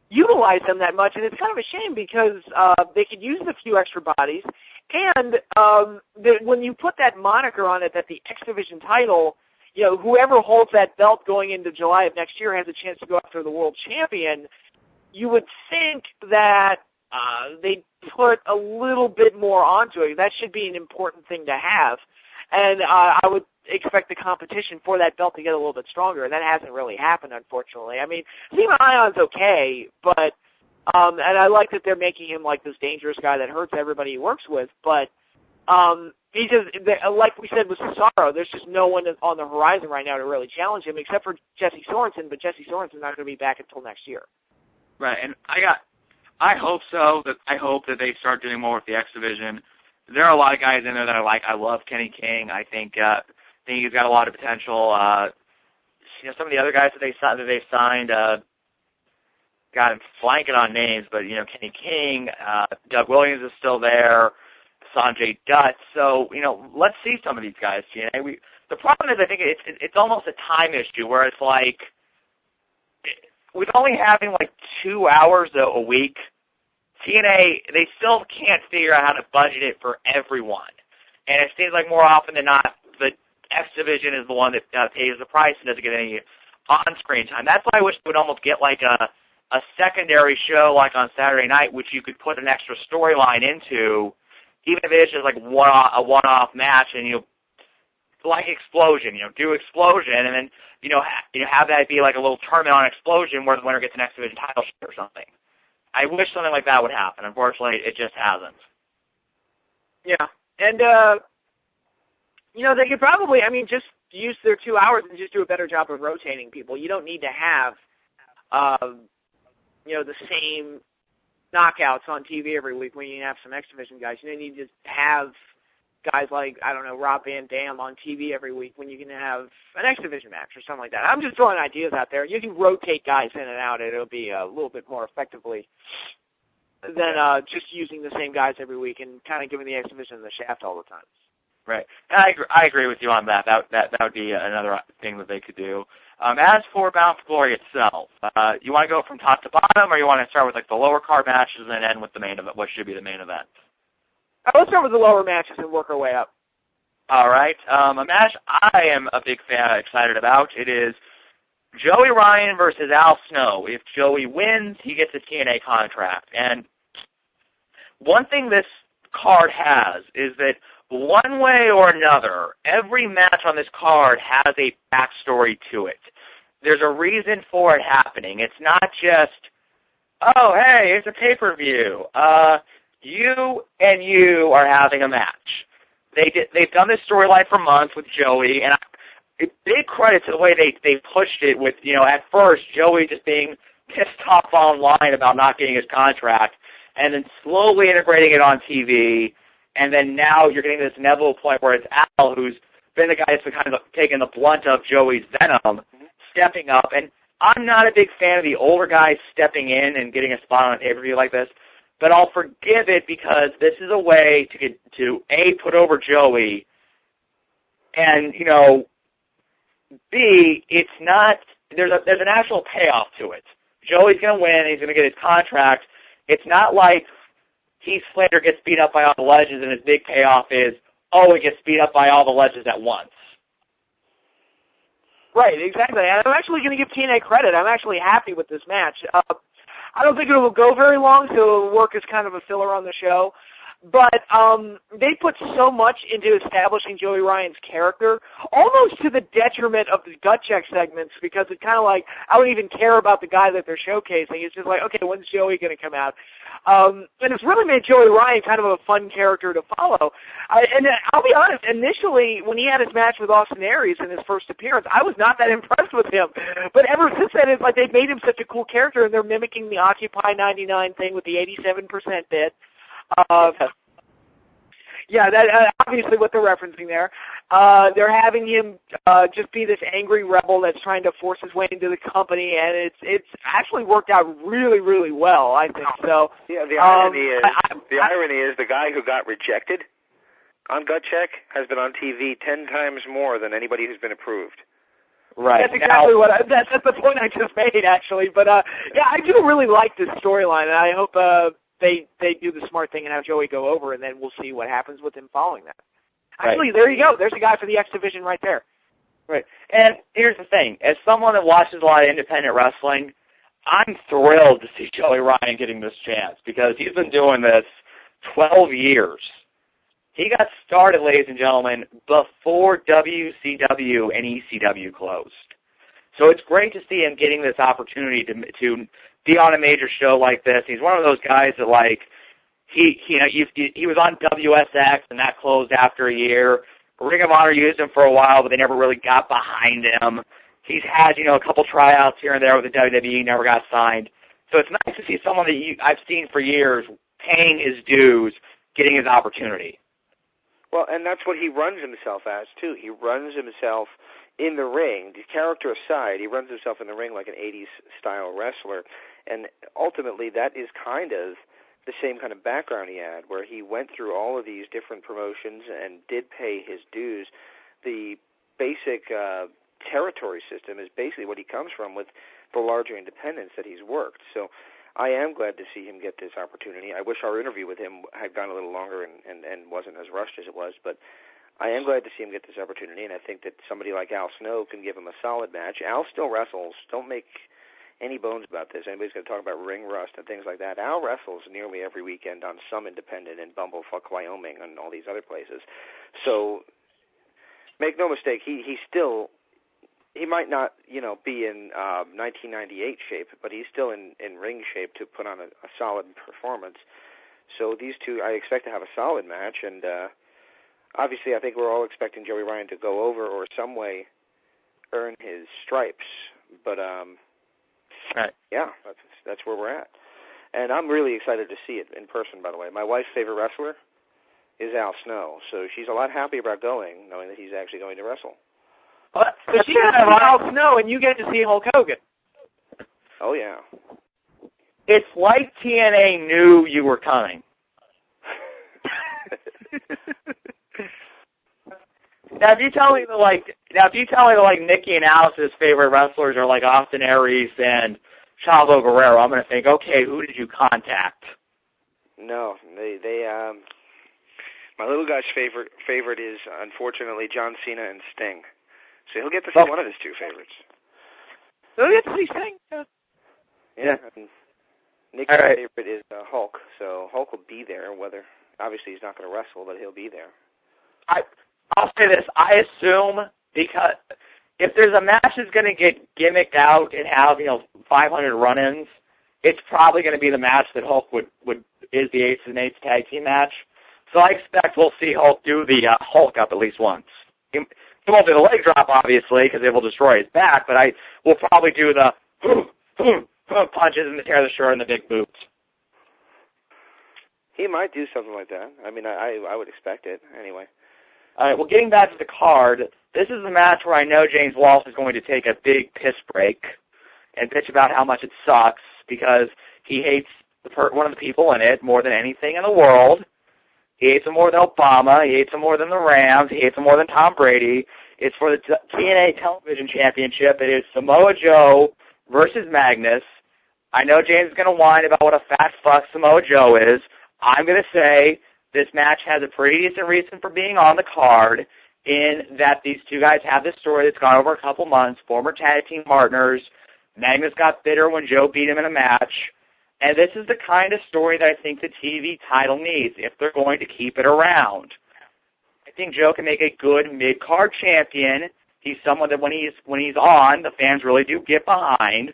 utilized them that much, and it's kind of a shame because they could use a few extra bodies. And when you put that moniker on it, that the X Division title, whoever holds that belt going into July of next year has a chance to go after the world champion, you would think that they'd put a little bit more onto it. That should be an important thing to have. And I would expect the competition for that belt to get a little bit stronger, and that hasn't really happened, unfortunately. I mean, Team Ion's okay, but and I like that they're making him like this dangerous guy that hurts everybody he works with, but he just, like we said with Cesaro, there's just no one on the horizon right now to really challenge him except for Jesse Sorensen, but Jesse Sorensen's not going to be back until next year. Right, and I hope so. I hope that they start doing more with the X Division. There are a lot of guys in there that I like. I love Kenny King. I think he's got a lot of potential. Some of the other guys that they've signed, got him flanking on names, but Kenny King, Doug Williams is still there, Sanjay Dutt. So let's see some of these guys. The problem is I think it's almost a time issue where it's like with only having like 2 hours a week, TNA, they still can't figure out how to budget it for everyone. And it seems like more often than not, the X Division is the one that pays the price and doesn't get any on-screen time. That's why I wish they would almost get like a secondary show like on Saturday night, which you could put an extra storyline into, even if it's just like a one-off match, and like Explosion, do Explosion, and then have that be like a little tournament on Explosion where the winner gets an X Division title shot or something. I wish something like that would happen. Unfortunately, it just hasn't. Yeah, and they could probably, just use their 2 hours and just do a better job of rotating people. You don't need to have the same knockouts on TV every week when you have some X Division guys. You don't need to have guys like, Rob Van Dam on TV every week when you can have an X Division match or something like that. I'm just throwing ideas out there. You can rotate guys in and out. It'll be a little bit more effectively than just using the same guys every week and kind of giving the X Division the shaft all the time. Right. I agree with you on that. That would be another thing that they could do. As for Bound for Glory itself, you want to go from top to bottom, or you want to start with like the lower card matches and then end with the main event? What should be the main event? Let's start with the lower matches and work our way up. All right. A match I am a big fan, excited about. It is Joey Ryan versus Al Snow. If Joey wins, he gets a TNA contract. And one thing this card has is that one way or another, every match on this card has a backstory to it. There's a reason for it happening. It's not just, oh, hey, it's a pay-per-view. You and you are having a match. They've done this storyline for months with Joey, and big credit to the way they pushed it with, at first, Joey just being pissed off online about not getting his contract, and then slowly integrating it on TV, and then now you're getting this inevitable point where it's Al, who's been the guy that's been kind of taking the blunt of Joey's venom, stepping up. And I'm not a big fan of the older guys stepping in and getting a spot on an pay-per-view like this, but I'll forgive it because this is a way to get to, A, put over Joey, and, you know, B, it's not, there's an actual payoff to it. Joey's going to win, he's going to get his contract. It's not like Heath Slater gets beat up by all the legends and his big payoff is, oh, he gets beat up by all the legends at once. Right, exactly. And I'm actually going to give TNA credit. I'm actually happy with this match. I don't think it will go very long, so it will work as kind of a filler on the show. But they put so much into establishing Joey Ryan's character, almost to the detriment of the gut check segments, because it's kind of like, I don't even care about the guy that they're showcasing. It's just like, okay, when's Joey going to come out? And it's really made Joey Ryan kind of a fun character to follow. And I'll be honest, initially, when he had his match with Austin Aries in his first appearance, I was not that impressed with him. But ever since then, it's like they've made him such a cool character, and they're mimicking the Occupy 99 thing with the 87% bit. Yeah, that obviously what they're referencing there. They're having him just be this angry rebel that's trying to force his way into the company, and it's actually worked out really, really well, I think. So yeah, the irony is the guy who got rejected on gut check has been on TV 10 times more than anybody who's been approved. Right. That's exactly that's the point I just made, actually. But yeah, I do really like this storyline, and I hope they do the smart thing and have Joey go over, and then we'll see what happens with him following that. Actually, There you go. There's a guy for the X Division right there. Right. And here's the thing. As someone that watches a lot of independent wrestling, I'm thrilled to see Joey Ryan getting this chance because he's been doing this 12 years. He got started, ladies and gentlemen, before WCW and ECW closed. So it's great to see him getting this opportunity to be on a major show like this. He's one of those guys that, like, he was on WSX, and that closed after a year. Ring of Honor used him for a while, but they never really got behind him. He's had, a couple tryouts here and there with the WWE, never got signed. So it's nice to see someone that I've seen for years paying his dues, getting his opportunity. Well, and that's what he runs himself as, too. He runs himself in the ring. The character aside, he runs himself in the ring like an 80s-style wrestler. And ultimately, that is kind of the same kind of background he had, where he went through all of these different promotions and did pay his dues. The basic territory system is basically what he comes from with the larger independents that he's worked. So I am glad to see him get this opportunity. I wish our interview with him had gone a little longer and wasn't as rushed as it was, but I am glad to see him get this opportunity, and I think that somebody like Al Snow can give him a solid match. Al still wrestles. Don't make any bones about this. Anybody's going to talk about ring rust and things like that. Al wrestles nearly every weekend on some independent in Bumblefuck, Wyoming, and all these other places. So make no mistake, he might not, be in 1998 shape, but he's still in ring shape to put on a solid performance. So these two, I expect to have a solid match, and obviously I think we're all expecting Joey Ryan to go over or some way earn his stripes. But right. Yeah, that's where we're at. And I'm really excited to see it in person, by the way. My wife's favorite wrestler is Al Snow, so she's a lot happier about going, knowing that he's actually going to wrestle. So she gets to see Al Snow, and you get to see Hulk Hogan. Oh, yeah. It's like TNA knew you were coming. Now, if you tell me that Nikki and Alice's favorite wrestlers are like Austin Aries and Chavo Guerrero, I'm going to think, okay, who did you contact? No, they my little guy's favorite is unfortunately John Cena and Sting. So he'll get to see one of his two favorites. He'll get to see Sting. Yeah. And Nikki's favorite is Hulk, so Hulk will be there. Whether obviously he's not going to wrestle, but he'll be there. I'll say this. I assume because if there's a match that's going to get gimmicked out and have 500 run-ins, it's probably going to be the match that Hulk is the 8th and 8th tag team match. So I expect we'll see Hulk do the Hulk up at least once. He won't do the leg drop, obviously, because it will destroy his back, but we'll probably do the throwing punches and the tear of the shirt and the big boots. He might do something like that. I mean, I would expect it anyway. All right, well, getting back to the card, this is the match where I know James Walsh is going to take a big piss break and bitch about how much it sucks because he hates one of the people in it more than anything in the world. He hates him more than Obama. He hates him more than the Rams. He hates him more than Tom Brady. It's for the TNA Television Championship. It is Samoa Joe versus Magnus. I know James is going to whine about what a fat fuck Samoa Joe is. I'm going to say this match has a pretty decent reason for being on the card in that these two guys have this story that's gone over a couple months, former tag team partners. Magnus got bitter when Joe beat him in a match. And this is the kind of story that I think the TV title needs if they're going to keep it around. I think Joe can make a good mid-card champion. He's someone that when he's on, the fans really do get behind.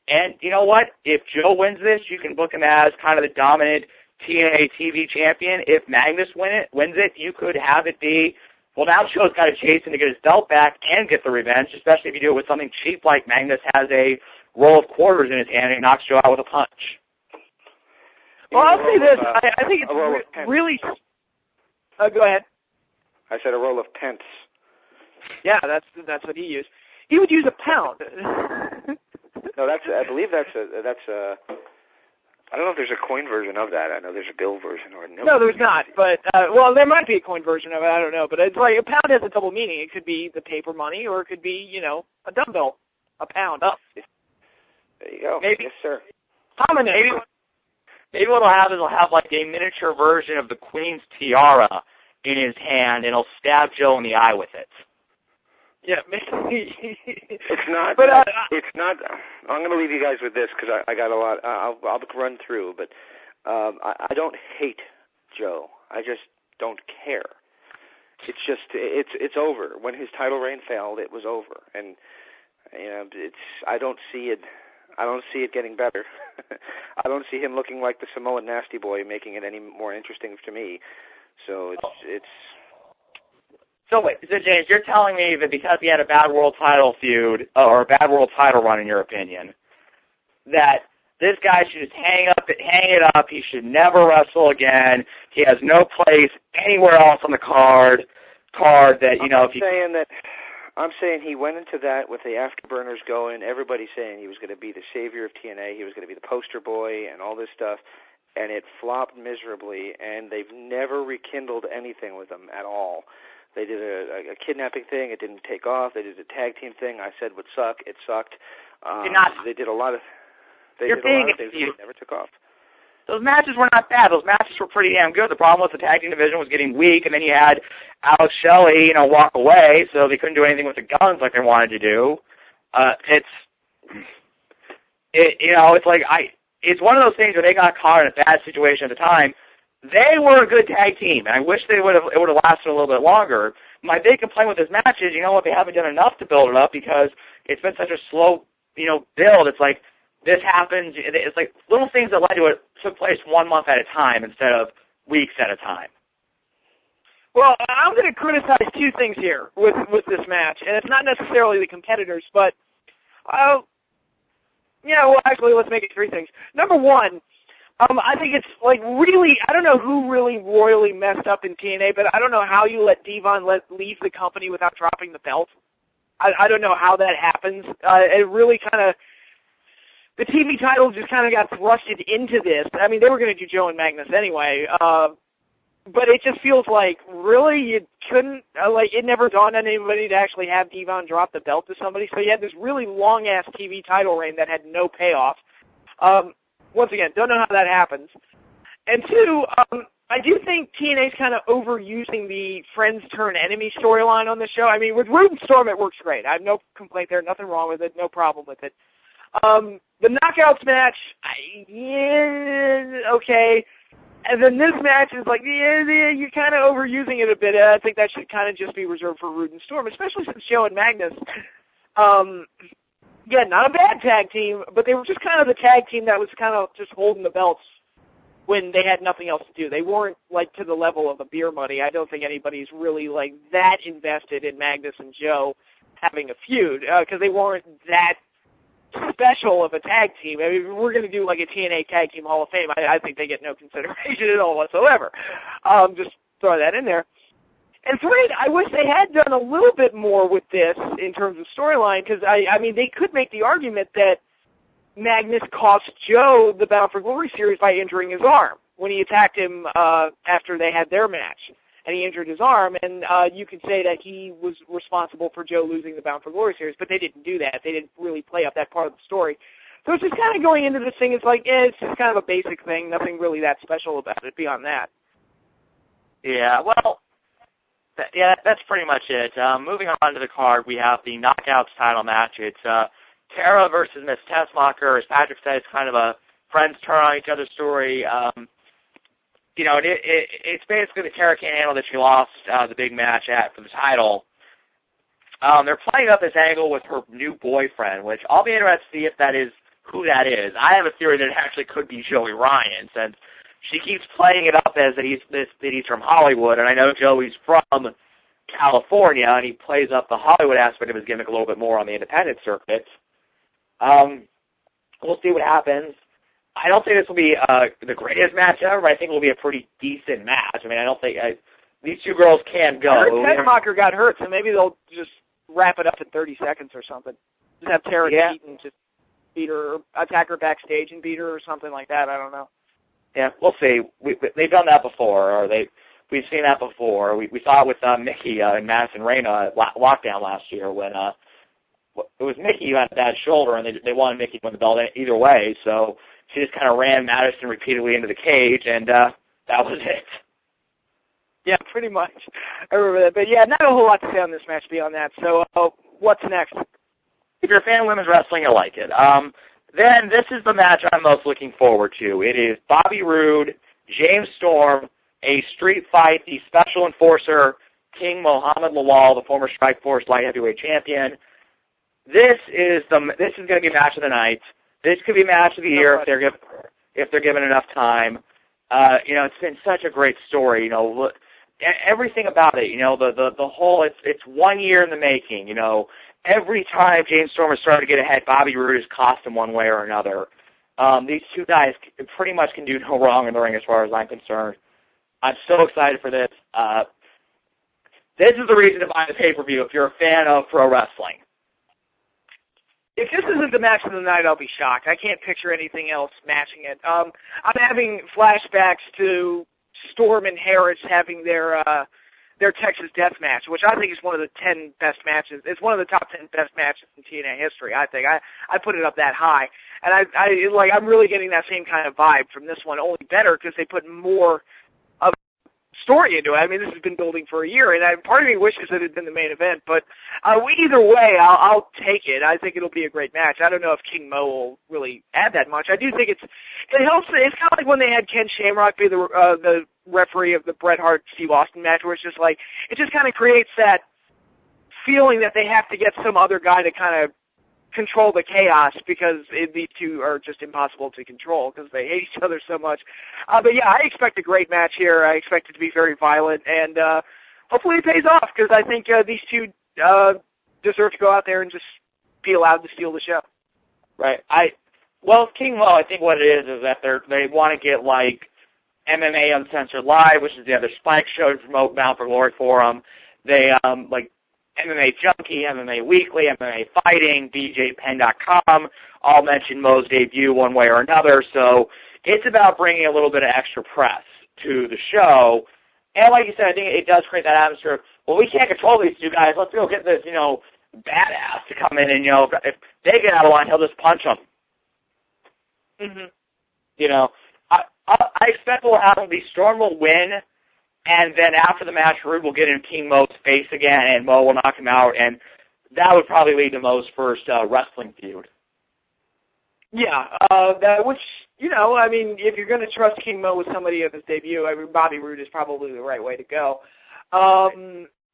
And you know what? If Joe wins this, you can book him as kind of the dominant TNA TV champion. If Magnus wins it, you could have it be, well, now Joe's got to chase him to get his belt back and get the revenge, especially if you do it with something cheap like Magnus has a roll of quarters in his hand and he knocks Joe out with a punch. Well, I'll say this. I think it's really... go ahead. I said a roll of pence. Yeah, that's what he used. He would use a pound. No, I believe that's a. I don't know if there's a coin version of that. I know there's a bill version or no, there's not. But well, there might be a coin version of it. I don't know. But it's like a pound has a double meaning. It could be the paper money, or it could be a dumbbell, a pound. Oh. There you go. Maybe, yes, sir. Maybe what he'll have like a miniature version of the Queen's tiara in his hand, and he'll stab Joe in the eye with it. Yeah, maybe. It's not. But it's not. I'm going to leave you guys with this because I got a lot. I'll run through, but I don't hate Joe. I just don't care. It's just it's over. When his title reign failed, it was over, and I don't see it. I don't see it getting better. I don't see him looking like the Samoan Nasty Boy, making it any more interesting to me. So it's. So wait, so James, you're telling me that because he had a bad world title feud, or a bad world title run in your opinion, that this guy should just hang it up, he should never wrestle again, he has no place anywhere else on the card that, I'm saying he went into that with the afterburners going, everybody saying he was going to be the savior of TNA, he was going to be the poster boy and all this stuff, and it flopped miserably, and they've never rekindled anything with him at all. They did a kidnapping thing. It didn't take off. They did a tag team thing. I said would suck. It sucked. They did a lot of things that never took off. Those matches were not bad. Those matches were pretty damn good. The problem was the tag team division was getting weak, and then you had Alex Shelley, walk away, so they couldn't do anything with the guns like they wanted to do. It's one of those things where they got caught in a bad situation at the time. They were a good tag team, and I wish it would have lasted a little bit longer. My big complaint with this match is, they haven't done enough to build it up because it's been such a slow, build. It's like this happens. It's like little things that led to it took place 1 month at a time instead of weeks at a time. Well, I'm going to criticize two things here with this match, and it's not necessarily the competitors, but actually, let's make it three things. Number one. I think it's really, I don't know who really royally messed up in TNA, but I don't know how you let Devon leave the company without dropping the belt. I don't know how that happens. It really kind of, the TV title just kind of got thrusted into this. I mean, they were going to do Joe and Magnus anyway, but it just feels like, really, you couldn't, it never dawned on anybody to actually have Devon drop the belt to somebody, so you had this really long-ass TV title reign that had no payoff. Once again, don't know how that happens. And two, I do think TNA's kind of overusing the friends turn enemy storyline on the show. I mean, with Roode and Storm, it works great. I have no complaint there, nothing wrong with it, no problem with it. The Knockouts match, okay. And then this match is you're kind of overusing it a bit. I think that should kind of just be reserved for Roode and Storm, especially since Joe and Magnus. Yeah, not a bad tag team, but they were just kind of the tag team that was kind of just holding the belts when they had nothing else to do. They weren't to the level of a beer money. I don't think anybody's really that invested in Magnus and Joe having a feud because they weren't that special of a tag team. I mean, we're going to do like a TNA Tag Team Hall of Fame. I think they get no consideration at all whatsoever. Just throw that in there. And 3, I wish they had done a little bit more with this in terms of storyline, because, I mean, they could make the argument that Magnus cost Joe the Bound for Glory series by injuring his arm when he attacked him after they had their match, and he injured his arm, and you could say that he was responsible for Joe losing the Bound for Glory series, but they didn't do that. They didn't really play up that part of the story. So it's just kind of going into this thing, it's like, it's just kind of a basic thing, nothing really that special about it beyond that. Yeah, well, yeah, that's pretty much it. Moving on to the card, we have the Knockouts title match. It's Tara versus Miss Tessmacher. As Patrick said, it's kind of a friends turn on each other's story. You know, it's basically that Tara can't handle that she lost the big match for the title. They're playing up this angle with her new boyfriend, which I'll be interested to see if that is who that is. I have a theory that it actually could be Joey Ryan, since she keeps playing it up as that he's from Hollywood, and I know Joey's from California, and he plays up the Hollywood aspect of his gimmick a little bit more on the independent circuit. We'll see what happens. I don't think this will be the greatest match ever, but I think it will be a pretty decent match. I mean, I don't think these two girls can go. Tessmacher got hurt, so maybe they'll just wrap it up in 30 seconds or something. Just have Tara cheat and just beat her, or attack her backstage and beat her or something like that. I don't know. Yeah, we'll see. They've done that before, or we've seen that before. We saw it with Mickey and Madison Rayna at Lockdown last year when it was Mickey who had that shoulder, and they wanted Mickey to win the belt either way, so she just kind of ran Madison repeatedly into the cage, and that was it. Yeah, pretty much. I remember that. But, yeah, not a whole lot to say on this match beyond that. So what's next? If you're a fan of women's wrestling, you'll like it. Then this is the match I'm most looking forward to. It is Bobby Roode, James Storm, a street fight, the special enforcer, King Muhammad Lawal, the former Strikeforce light heavyweight champion. This is going to be a match of the night. This could be match of the year if they're given enough time. You know, it's been such a great story. You know, everything about it. You know, the whole it's 1 year in the making. You know, every time James Storm has started to get ahead, Bobby Roode has cost him one way or another. These two guys pretty much can do no wrong in the ring as far as I'm concerned. I'm so excited for this. This is the reason to buy the pay-per-view if you're a fan of pro wrestling. If this isn't the match of the night, I'll be shocked. I can't picture anything else matching it. I'm having flashbacks to Storm and Harris having their Texas Death Match, which I think is one of the 10 best matches. It's one of the top 10 best matches in TNA history, I think. I put it up that high. And I'm really getting that same kind of vibe from this one, only better because they put more of a story into it. I mean, this has been building for a year, and part of me wishes it had been the main event. But either way, I'll take it. I think it'll be a great match. I don't know if King Mo will really add that much. I do think it helps. It's kind of like when they had Ken Shamrock be the referee of the Bret Hart Steve Austin match, where it's just like it just kind of creates that feeling that they have to get some other guy to kind of control the chaos because these two are just impossible to control because they hate each other so much. But yeah, I expect a great match here. I expect it to be very violent, and hopefully it pays off because I think these two deserve to go out there and just be allowed to steal the show. Right. King Mo, I think what it is that they want to get like MMA Uncensored Live, which is the other Spike show to promote Bound for Glory for them. They like MMA Junkie, MMA Weekly, MMA Fighting, BJPenn.com, all mention Mo's debut one way or another. So it's about bringing a little bit of extra press to the show. And like you said, I think it does create that atmosphere of, well, we can't control these two guys. Let's go get this, badass to come in and, if they get out of line, he'll just punch them. Mm-hmm. I expect what will happen will be Storm will win, and then after the match, Roode will get in King Mo's face again, and Mo will knock him out, and that would probably lead to Mo's first wrestling feud. Yeah, which, if you're going to trust King Mo with somebody of his debut, Bobby Roode is probably the right way to go.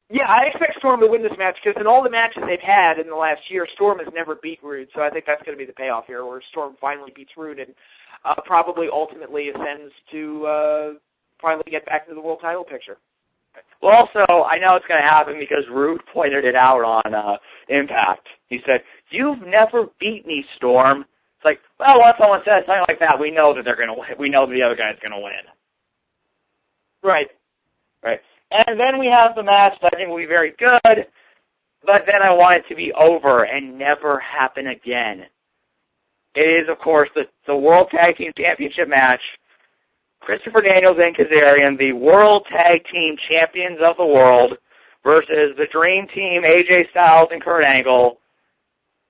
Yeah, I expect Storm to win this match because in all the matches they've had in the last year, Storm has never beat Roode, so I think that's going to be the payoff here, where Storm finally beats Roode and probably ultimately ascends to finally get back into the world title picture. Well, also, I know it's going to happen because Roode pointed it out on Impact. He said, You've never beat me, Storm. It's like, well, once someone says something like that, we know that they're going to win. We know that the other guy's going to win. Right. Right. And then we have the match that I think will be very good, but then I want it to be over and never happen again. It is, of course, the World Tag Team Championship match. Christopher Daniels and Kazarian, the World Tag Team Champions of the world, versus the Dream Team, AJ Styles and Kurt Angle,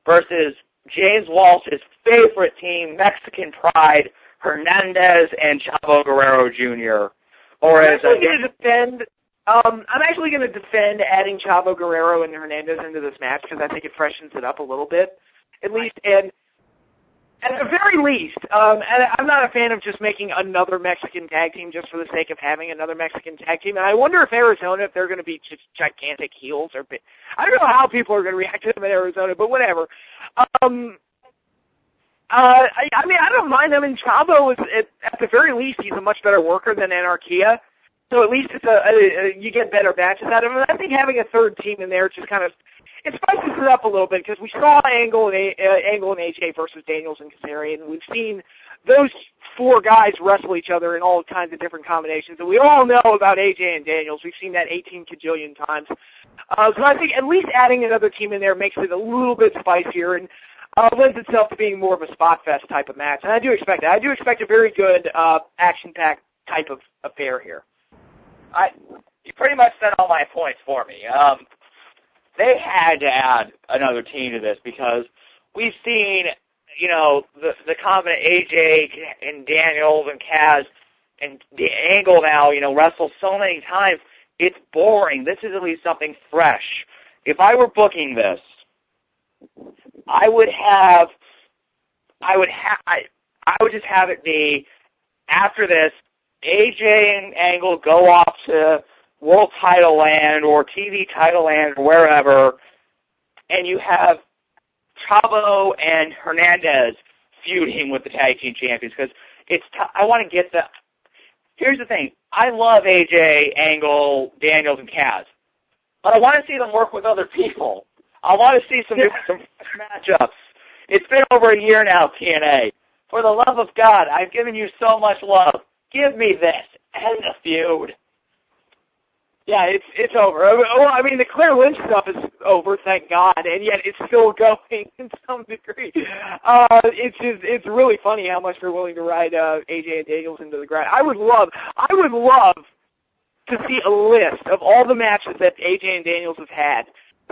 versus James Walsh's favorite team, Mexican Pride, Hernandez and Chavo Guerrero Jr. Or I'm as actually going to defend adding Chavo Guerrero and Hernandez into this match because I think it freshens it up a little bit, at least. And at the very least, and I'm not a fan of just making another Mexican tag team just for the sake of having another Mexican tag team. And I wonder if Arizona, if they're going to be just gigantic heels, or I don't know how people are going to react to them in Arizona, but whatever. I mean, I don't mind them. And Chavo is at the very least, he's a much better worker than Anarquia. So at least it's you get better matches out of him. And I think having a third team in there just kind of it spices it up a little bit because we saw Angle and AJ versus Daniels and Kazarian. We've seen those four guys wrestle each other in all kinds of different combinations, and we all know about AJ and Daniels. We've seen that 18 kajillion times. So I think at least adding another team in there makes it a little bit spicier and lends itself to being more of a spot fest type of match. And I do expect that. I do expect a very good action-packed type of affair here. You pretty much said all my points for me. They had to add another team to this because we've seen, the combination AJ and Daniels and Kaz and the Angle now, wrestle so many times. It's boring. This is at least something fresh. If I were booking this, I would just have it be after this, AJ and Angle go off to World Title Land or TV Title Land or wherever, and you have Chavo and Hernandez feuding with the Tag Team Champions because I want to get the. Here's the thing: I love AJ, Angle, Daniels, and Kaz, but I want to see them work with other people. I want to see some matchups. It's been over a year now, TNA. For the love of God, I've given you so much love. Give me this. End the feud. Yeah, it's over. Well, I mean, the Claire Lynch stuff is over, thank God, and yet it's still going in some degree. It's really funny how much they're willing to ride AJ and Daniels into the ground. I would love to see a list of all the matches that AJ and Daniels have had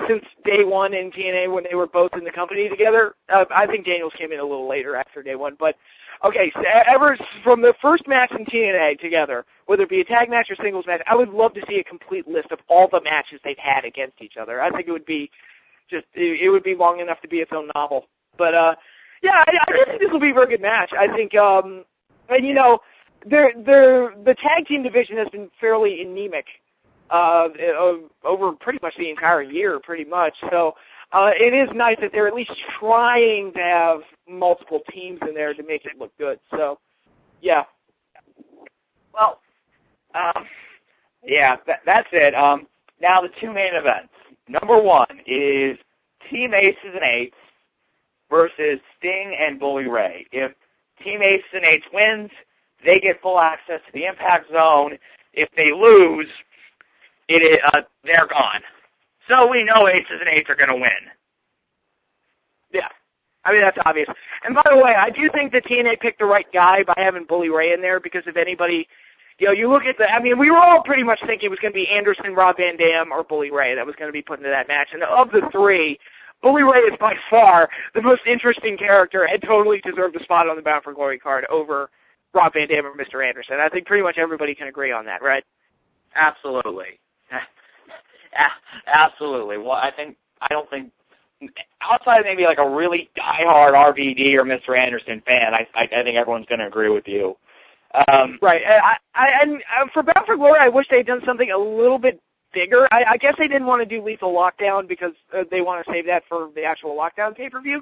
since day one in TNA when they were both in the company together. I think Daniels came in a little later after day one, but okay, so ever from the first match in TNA together, whether it be a tag match or singles match, I would love to see a complete list of all the matches they've had against each other. I think it would be it would be long enough to be its own novel. But yeah, I think this will be a very good match. I think, and the tag team division has been fairly anemic over pretty much the entire year, pretty much. So it is nice that they're at least trying to have multiple teams in there to make it look good. So, yeah. Well, yeah, that's it. Now the two main events. Number one is Team Aces and Eights versus Sting and Bully Ray. If Team Aces and Eights wins, they get full access to the Impact Zone. If they lose, they're gone. So we know Aces and Eights are going to win. Yeah. I mean, that's obvious. And by the way, I do think that TNA picked the right guy by having Bully Ray in there because if anybody, you look at we were all pretty much thinking it was going to be Anderson, Rob Van Dam, or Bully Ray that was going to be put into that match. And of the three, Bully Ray is by far the most interesting character and totally deserved a spot on the Bound for Glory card over Rob Van Dam or Mr. Anderson. I think pretty much everybody can agree on that, right? Absolutely. Absolutely. Well, I don't think, outside of maybe like a really diehard RVD or Mr. Anderson fan, I think everyone's going to agree with you. Right. And for Bound for Glory, I wish they had done something a little bit bigger. I guess they didn't want to do Lethal Lockdown because they want to save that for the actual Lockdown pay-per-view.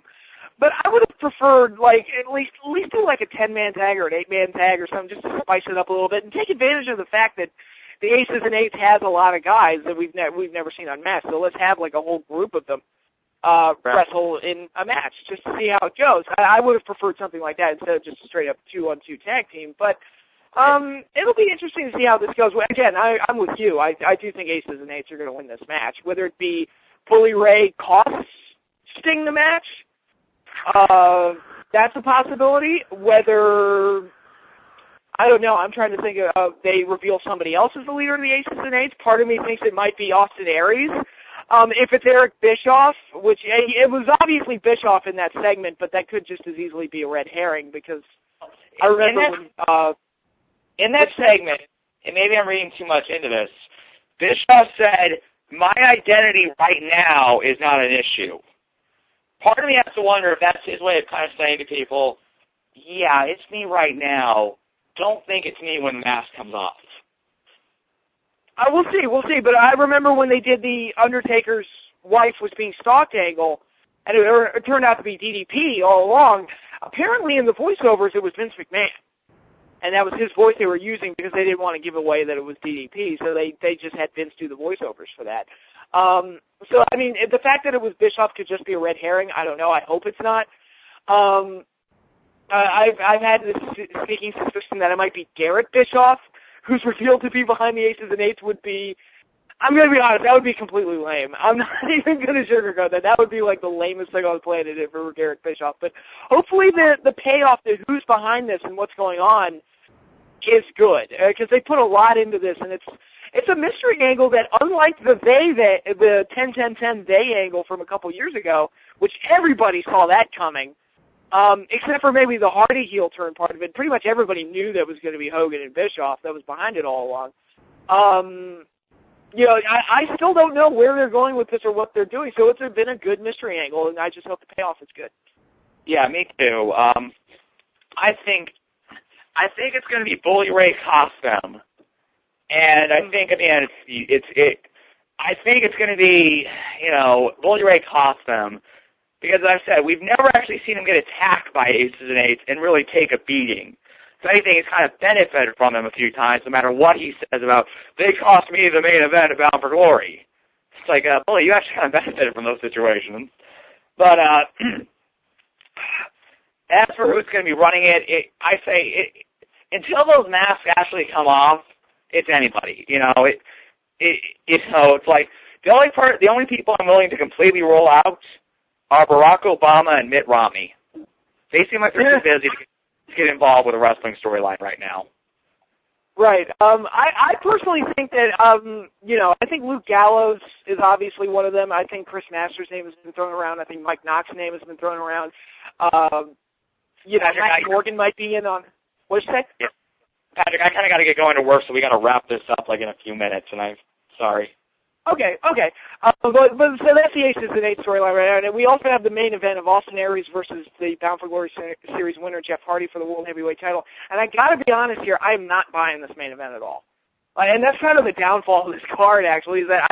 But I would have preferred, at least do like a 10-man tag or an 8-man tag or something just to spice it up a little bit and take advantage of the fact that the Aces and Eights has a lot of guys that we've never seen on match. So let's have like a whole group of them wrestle in a match just to see how it goes. I would have preferred something like that instead of just a straight-up 2-on-2 tag team. But it'll be interesting to see how this goes. Again, I'm with you. I do think Aces and Eights are going to win this match. Whether it be Bully Ray costs Sting the match, that's a possibility. Whether, I don't know, I'm trying to think of they reveal somebody else as the leader of the Aces and Eights. Part of me thinks it might be Austin Aries. If it's Eric Bischoff, which it was obviously Bischoff in that segment, but that could just as easily be a red herring because I remember in that segment, and maybe I'm reading too much into this, Bischoff said, my identity right now is not an issue. Part of me has to wonder if that's his way of kind of saying to people, yeah, it's me right now. Don't think it's me when the mask comes off. We'll see. But I remember when they did the Undertaker's wife was being stalked angle, and it turned out to be DDP all along. Apparently in the voiceovers, it was Vince McMahon. And that was his voice they were using because they didn't want to give away that it was DDP, so they just had Vince do the voiceovers for that. So, I mean, the fact that it was Bischoff could just be a red herring, I don't know. I hope it's not. I've had this sneaking suspicion that it might be Garrett Bischoff, who's revealed to be behind the Aces and Eights would be, I'm going to be honest, that would be completely lame. I'm not even going to sugarcoat that. That would be like the lamest thing on the planet if it were Garrett Bischoff. But hopefully the payoff to who's behind this and what's going on is good, because they put a lot into this, and it's a mystery angle that, unlike the 10-10-10 they angle from a couple years ago, which everybody saw that coming, except for maybe the Hardy heel turn part of it. Pretty much everybody knew that was going to be Hogan and Bischoff that was behind it all along. I still don't know where they're going with this or what they're doing, so it's been a good mystery angle, and I just hope the payoff is good. Yeah, me too. I think it's going to be Bully Ray cost them, and I think at the end I think it's going to be Bully Ray cost them because, as I said, we've never actually seen him get attacked by Aces and Eights and really take a beating. If anything, he's kind of benefited from them a few times, no matter what he says about they cost me the main event of Bound for Glory. It's like, Bully, you actually kind of benefited from those situations, but. As for who's going to be running it, I say until those masks actually come off, it's anybody. It's like the only people I'm willing to completely roll out are Barack Obama and Mitt Romney. They seem like they're too busy to get involved with a wrestling storyline right now. Right. I personally think that I think Luke Gallows is obviously one of them. I think Chris Masters' name has been thrown around. I think Mike Knox's name has been thrown around. Matt Morgan might be in on. What'd you say? Yeah. Patrick, I kind of got to get going to work, so we got to wrap this up like in a few minutes, and I'm sorry. Okay. But so that's the Aces and Eights storyline right now. And we also have the main event of Austin Aries versus the Bound for Glory Series winner, Jeff Hardy, for the World Heavyweight title. And I got to be honest here, I am not buying this main event at all. And that's kind of the downfall of this card, actually, is that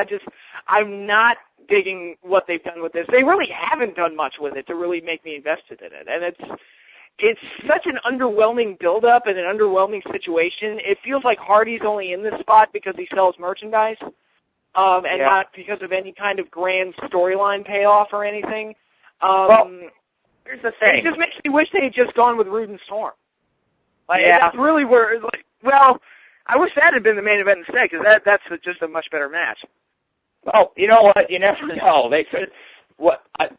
I'm not digging what they've done with this. They really haven't done much with it to really make me invested in it. And it's such an underwhelming build-up and an underwhelming situation. It feels like Hardy's only in this spot because he sells merchandise, and not because of any kind of grand storyline payoff or anything. Here's the thing. It just makes me wish they had just gone with Rude and Storm. That's really where, I wish that had been the main event instead, because that's just a much better match. Well, you know what? You never know. They could.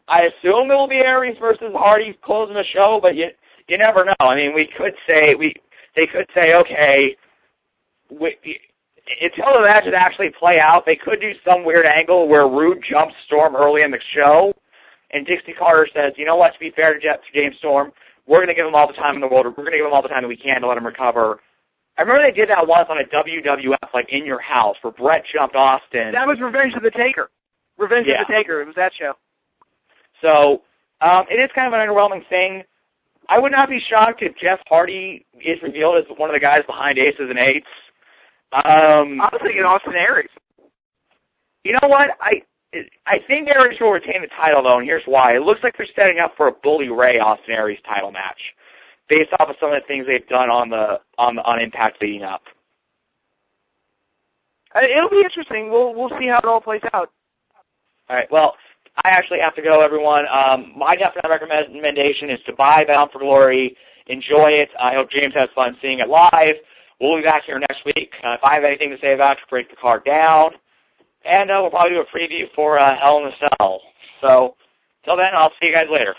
I assume it will be Aries versus Hardy closing the show, but you never know. I mean, they could say, okay, until the matches actually play out, they could do some weird angle where Rude jumps Storm early in the show, and Dixie Carter says, you know what? To be fair to James Storm, we're going to give him all the time in the world. We're going to give him all the time that we can to let him recover. I remember they did that once on a WWF, like In Your House, where Brett jumped Austin. That was Revenge of the Taker. Of the Taker. It was that show. So it is kind of an underwhelming thing. I would not be shocked if Jeff Hardy is revealed as one of the guys behind Aces and Eights. I was thinking Austin Aries. You know what? I think Aries will retain the title, though, and here's why. It looks like they're setting up for a Bully Ray Austin Aries title match, based off of some of the things they've done on Impact leading up. It'll be interesting. We'll see how it all plays out. All right. Well, I actually have to go, everyone. My definite recommendation is to buy Bound for Glory. Enjoy it. I hope James has fun seeing it live. We'll be back here next week. If I have anything to say about it, break the card down. And we'll probably do a preview for Hell in a Cell. So, till then, I'll see you guys later.